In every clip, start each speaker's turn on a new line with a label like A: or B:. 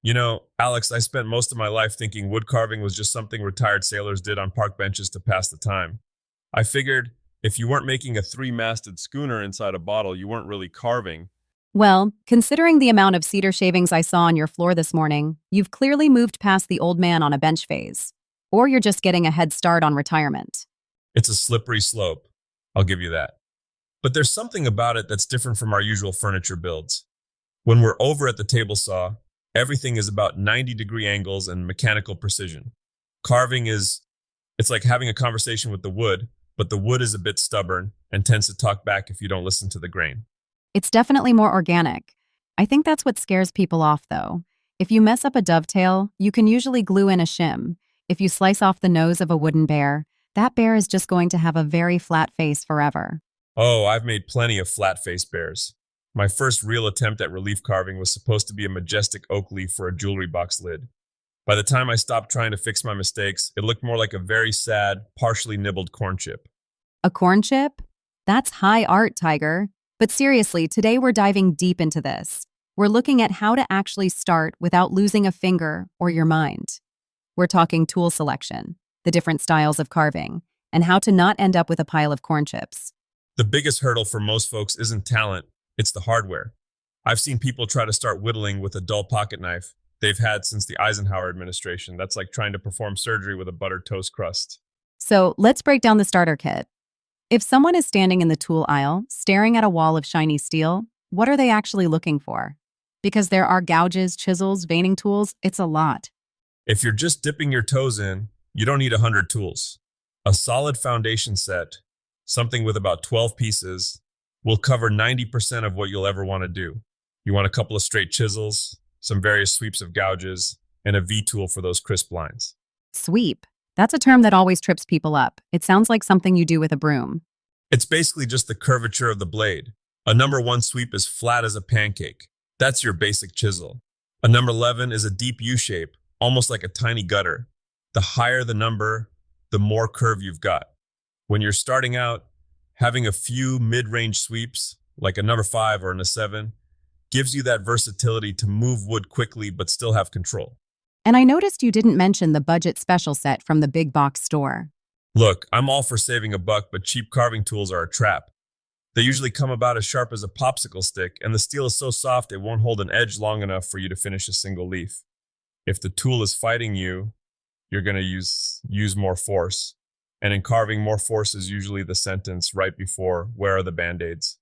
A: Alex, I spent most of my life thinking wood carving was just something retired sailors did on park benches to pass the time. I figured if you weren't making a three-masted schooner inside a bottle, you weren't really carving.
B: Well, considering the amount of cedar shavings I saw on your floor this morning, you've clearly moved past the old man on a bench phase. Or you're just getting a head start on retirement.
A: It's a slippery slope, I'll give you that. But there's something about it that's different from our usual furniture builds. When we're over at the table saw, everything is about 90-degree angles and mechanical precision. Carving it's like having a conversation with the wood, but the wood is a bit stubborn and tends to talk back if you don't listen to the grain.
B: It's definitely more organic. I think that's what scares people off, though. If you mess up a dovetail, you can usually glue in a shim. If you slice off the nose of a wooden bear, that bear is just going to have a very flat face forever.
A: Oh, I've made plenty of flat-faced bears. My first real attempt at relief carving was supposed to be a majestic oak leaf for a jewelry box lid. By the time I stopped trying to fix my mistakes, it looked more like a very sad, partially nibbled corn chip.
B: A corn chip? That's high art, Tiger. But seriously, today we're diving deep into this. We're looking at how to actually start without losing a finger or your mind. We're talking tool selection, the different styles of carving, and how to not end up with a pile of corn chips.
A: The biggest hurdle for most folks isn't talent, it's the hardware. I've seen people try to start whittling with a dull pocket knife they've had since the Eisenhower administration. That's like trying to perform surgery with a buttered toast crust.
B: So let's break down the starter kit. If someone is standing in the tool aisle, staring at a wall of shiny steel, what are they actually looking for? Because there are gouges, chisels, veining tools, it's a lot.
A: If you're just dipping your toes in, you don't need 100 tools. A solid foundation set, something with about 12 pieces, will cover 90% of what you'll ever want to do. You want a couple of straight chisels, some various sweeps of gouges, and a V-tool for those crisp lines.
B: Sweep. That's a term that always trips people up. It sounds like something you do with a broom.
A: It's basically just the curvature of the blade. A number 1 sweep is flat as a pancake. That's your basic chisel. A number 11 is a deep U-shape, almost like a tiny gutter. The higher the number, the more curve you've got. When you're starting out, having a few mid-range sweeps, like a number 5 or a 7, gives you that versatility to move wood quickly but still have control.
B: And I noticed you didn't mention the budget special set from the big box store.
A: Look, I'm all for saving a buck, but cheap carving tools are a trap. They usually come about as sharp as a popsicle stick, and the steel is so soft it won't hold an edge long enough for you to finish a single leaf. If the tool is fighting you, you're going to use more force. And in carving, more force is usually the sentence right before, where are the band-aids?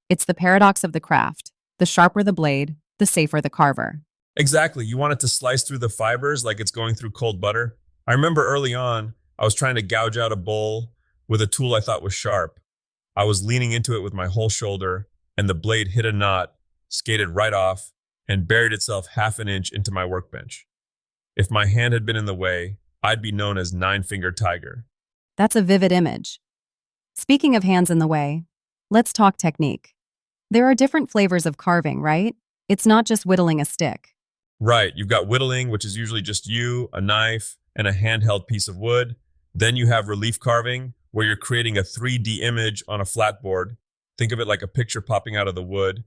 B: It's the paradox of the craft. The sharper the blade, the safer the carver.
A: Exactly. You want it to slice through the fibers like it's going through cold butter. I remember early on, I was trying to gouge out a bowl with a tool I thought was sharp. I was leaning into it with my whole shoulder, and the blade hit a knot, skated right off, and buried itself half an inch into my workbench. If my hand had been in the way, I'd be known as Nine-Finger Tiger.
B: That's a vivid image. Speaking of hands in the way, let's talk technique. There are different flavors of carving, right? It's not just whittling a stick.
A: Right, you've got whittling, which is usually just you, a knife, and a handheld piece of wood. Then you have relief carving, where you're creating a 3D image on a flat board. Think of it like a picture popping out of the wood.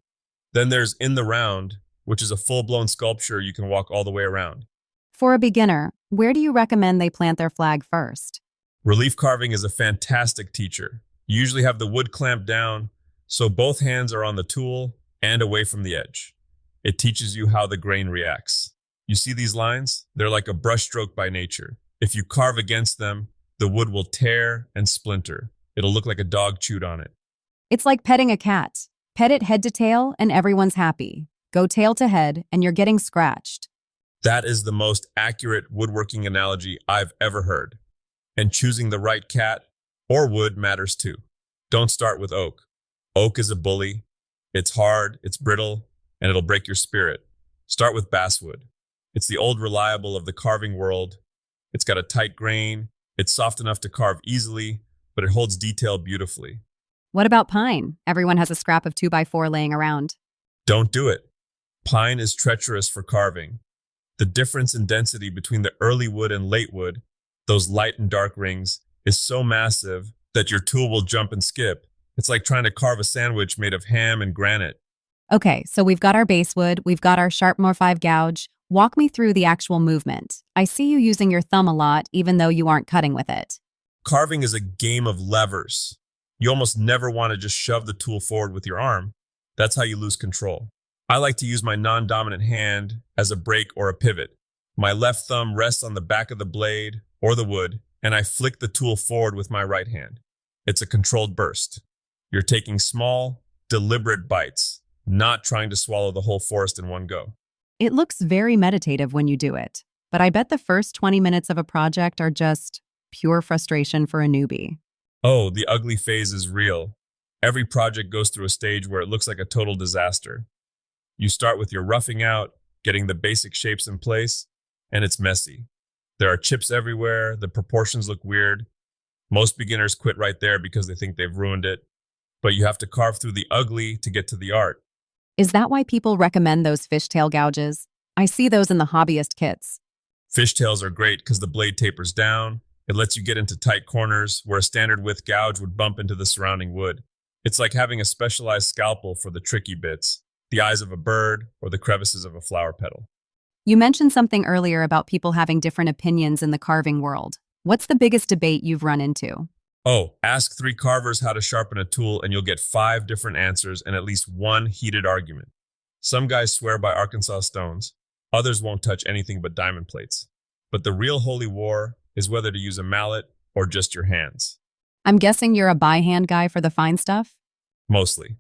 A: Then there's in the round, which is a full-blown sculpture you can walk all the way around.
B: For a beginner, where do you recommend they plant their flag first?
A: Relief carving is a fantastic teacher. You usually have the wood clamped down, so both hands are on the tool and away from the edge. It teaches you how the grain reacts. You see these lines? They're like a brushstroke by nature. If you carve against them, the wood will tear and splinter. It'll look like a dog chewed on it.
B: It's like petting a cat. Pet it head to tail and everyone's happy. Go tail to head and you're getting scratched.
A: That is the most accurate woodworking analogy I've ever heard. And choosing the right cat or wood matters too. Don't start with oak. Oak is a bully. It's hard, it's brittle, and it'll break your spirit. Start with basswood. It's the old reliable of the carving world. It's got a tight grain. It's soft enough to carve easily, but it holds detail beautifully.
B: What about pine? Everyone has a scrap of 2x4 laying around.
A: Don't do it. Pine is treacherous for carving. The difference in density between the early wood and late wood, those light and dark rings, is so massive that your tool will jump and skip. It's like trying to carve a sandwich made of ham and granite.
B: Okay, so we've got our basswood, we've got our Sharpmore 5 gouge. Walk me through the actual movement. I see you using your thumb a lot, even though you aren't cutting with it.
A: Carving is a game of levers. You almost never want to just shove the tool forward with your arm. That's how you lose control. I like to use my non-dominant hand as a brake or a pivot. My left thumb rests on the back of the blade or the wood, and I flick the tool forward with my right hand. It's a controlled burst. You're taking small, deliberate bites, not trying to swallow the whole forest in one go.
B: It looks very meditative when you do it, but I bet the first 20 minutes of a project are just pure frustration for a newbie.
A: Oh, the ugly phase is real. Every project goes through a stage where it looks like a total disaster. You start with your roughing out, getting the basic shapes in place, and it's messy. There are chips everywhere, the proportions look weird. Most beginners quit right there because they think they've ruined it, but you have to carve through the ugly to get to the art.
B: Is that why people recommend those fishtail gouges? I see those in the hobbyist kits.
A: Fishtails are great because the blade tapers down. It lets you get into tight corners where a standard width gouge would bump into the surrounding wood. It's like having a specialized scalpel for the tricky bits, the eyes of a bird or the crevices of a flower petal.
B: You mentioned something earlier about people having different opinions in the carving world. What's the biggest debate you've run into?
A: Oh, ask 3 carvers how to sharpen a tool and you'll get 5 different answers and at least one heated argument. Some guys swear by Arkansas stones. Others won't touch anything but diamond plates. But the real holy war is whether to use a mallet or just your hands.
B: I'm guessing you're a by-hand guy for the fine stuff?
A: Mostly.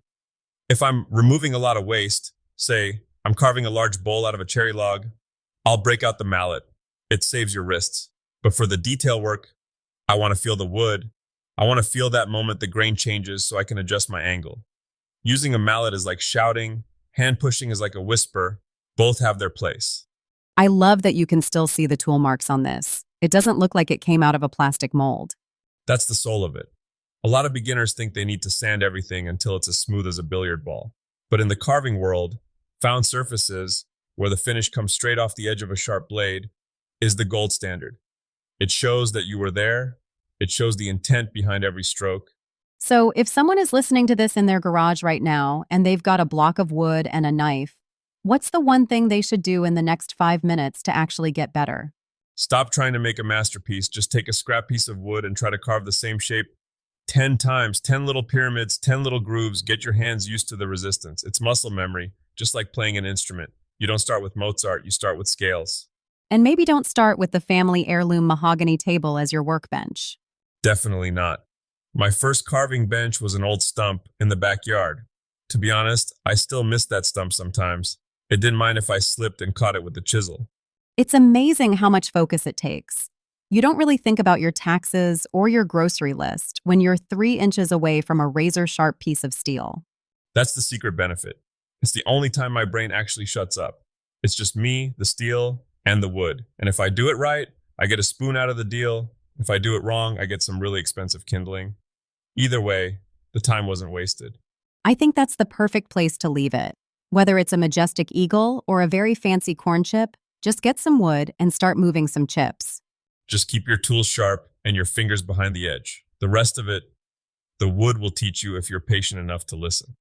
A: If I'm removing a lot of waste, say I'm carving a large bowl out of a cherry log, I'll break out the mallet. It saves your wrists. But for the detail work, I want to feel the wood. I want to feel that moment the grain changes so I can adjust my angle. Using a mallet is like shouting, hand pushing is like a whisper. Both have their place.
B: I love that you can still see the tool marks on this. It doesn't look like it came out of a plastic mold.
A: That's the soul of it. A lot of beginners think they need to sand everything until it's as smooth as a billiard ball. But in the carving world, found surfaces, where the finish comes straight off the edge of a sharp blade, is the gold standard. It shows that you were there. It shows the intent behind every stroke.
B: So if someone is listening to this in their garage right now and they've got a block of wood and a knife, what's the one thing they should do in the next 5 minutes to actually get better?
A: Stop trying to make a masterpiece. Just take a scrap piece of wood and try to carve the same shape 10 times, 10 little pyramids, 10 little grooves. Get your hands used to the resistance. It's muscle memory, just like playing an instrument. You don't start with Mozart, you start with scales.
B: And maybe don't start with the family heirloom mahogany table as your workbench.
A: Definitely not. My first carving bench was an old stump in the backyard. To be honest, I still miss that stump sometimes. It didn't mind if I slipped and caught it with the chisel.
B: It's amazing how much focus it takes. You don't really think about your taxes or your grocery list when you're 3 inches away from a razor-sharp piece of steel.
A: That's the secret benefit. It's the only time my brain actually shuts up. It's just me, the steel, and the wood. And if I do it right, I get a spoon out of the deal. If I do it wrong, I get some really expensive kindling. Either way, the time wasn't wasted.
B: I think that's the perfect place to leave it. Whether it's a majestic eagle or a very fancy corn chip, just get some wood and start moving some chips.
A: Just keep your tools sharp and your fingers behind the edge. The rest of it, the wood will teach you if you're patient enough to listen.